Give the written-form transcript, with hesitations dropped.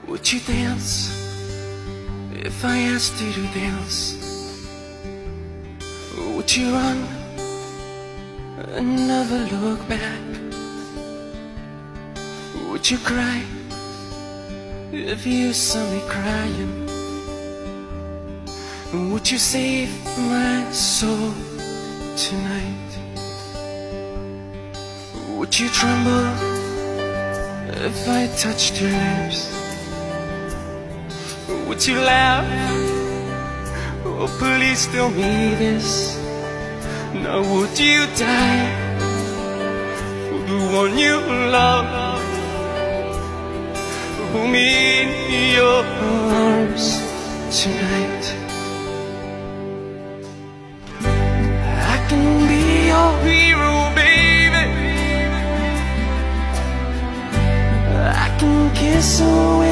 Would you dance if I asked you to dance? Would you run and never look back? Would you cry if you saw me crying? Would you save my soul tonight? Would you tremble if I touched your lips? Would you laugh? Oh, please tell me this. Now would you die for the one you love? Hold me in your arms tonight. I can be your hero, baby. I can kiss away